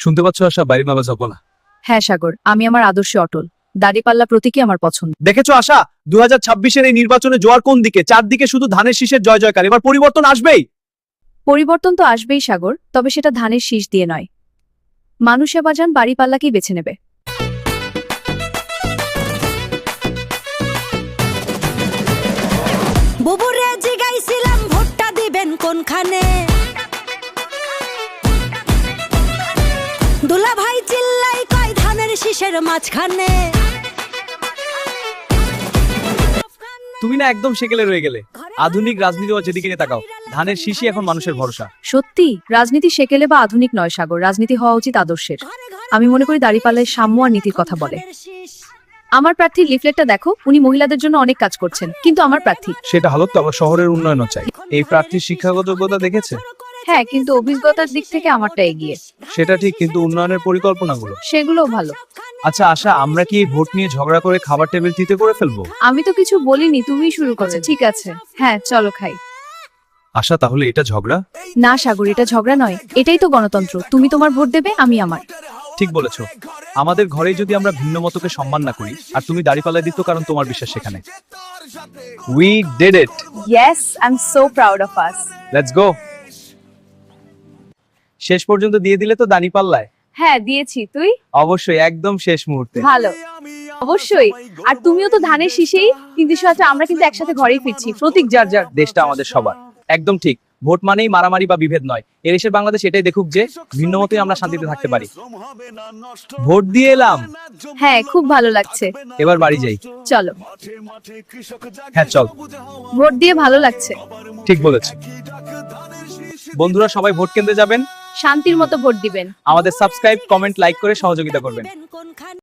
শুনতে পাচ্ছ আশা, বাড়ির বাবা যাবো না। হ্যাঁ সাগর, আমি আমার আদর্শে অটল। দাড়িপাল্লা প্রতীকই আমার পছন্দ। দেখেছো আশা, 2026-এর এই নির্বাচনে জোয়ার কোন দিকে? চারদিকে শুধু ধানের শীষের জয় জয়কার। এবার পরিবর্তন আসবেই। পরিবর্তন তো আসবেই সাগর, তবে সেটা ধানের শীষ দিয়ে নয়। মানুষ এবার যান বাড়িপাল্লাকেই বেছে নেবে। বুবুরে জিগাইছিলাম ভোটটা দিবেন কোনখানে, দুলা ভাই চিল্লাই কয় ধানের শীষের মাঝখানে। তুমি না একদম সেকেলে রয়ে গেলে। আধুনিক রাজনীতি যেদিকে নিয়ে তাকাও, ধানের শীষই এখন মানুষের ভরসা। সত্যি, রাজনীতি সেকেলে বা আধুনিক নয় সাগর, রাজনীতি হওয়া উচিত আদর্শের। আমি মনে করি দাড়িপাল্লায় সাম্য আর নীতির কথা বলে। আমার প্রার্থীর লিফলেটটা দেখো, উনি মহিলাদের জন্য অনেক কাজ করছেন, কিন্তু আমার প্রার্থী। সেটা হলো তো আবার শহরের উন্নয়নও চাই। এই প্রার্থীর শিক্ষাগত যোগ্যতা দেখেছে? হ্যাঁ, কিন্তু অভিজ্ঞতার দিক থেকে আমারটা এগিয়ে। সেটা ঠিক, কিন্তু উন্নয়নের পরিকল্পনাগুলো সেগুলোও ভালো। আচ্ছা আশা, আমরা কি এই ভোট নিয়ে ঝগড়া করে খাবার টেবিল তিতে করে ফেলবো? আমি তো কিছু বলিনি, তুমিই শুরু করছো। ঠিক আছে, হ্যাঁ চলো খাই। আশা, তাহলে এটা ঝগড়া? না সাগর, এটা ঝগড়া নয়, এটাই তো গণতন্ত্র। তুমি তোমার ভোট দেবে, আমি আমার। ঠিক বলেছো। আমাদের ঘরেই যদি আমরা ভিন্ন মতকে সম্মান না করি, আর তুমি দাড়িপাল্লায় দিত কারণ তোমার বিশ্বাস সেখানে। We did it. Yes, I am so proud of us. Let's go. শেষ পর্যন্ত দিয়ে দিলে তো দাড়িপাল্লায়? হ্যাঁ দিয়েছি। তুই? অবশ্যই, একদম শেষ মুহূর্তে। ভালো, অবশ্যই। আর তুমিও তো ধানের শীষেই। কিন্তু আমরা কিন্তু একসাথে ঘরেই ফিরছি, প্রতীক যার যার। দেশটা আমাদের সবার। একদম ঠিক। ভোট মানেই মারামারি বা বিভেদ নয়। এ দেশের বাংলাদেশ এটাই দেখুক যে ভিন্ন মতেই আমরা শান্তিতে থাকতে পারি। ভোট দিয়ে এলাম। হ্যাঁ, খুব ভালো লাগছে। এবার বাড়ি যাই। চলো। হ্যাঁ চল। ভোট দিয়ে ভালো লাগছে। ঠিক বলেছ। বন্ধুরা সবাই ভোট কেন্দ্রে যাবেন, শান্তির মতো ভোট দিবেন। আমাদের সাবস্ক্রাইব, কমেন্ট, লাইক করে সহযোগিতা করবেন।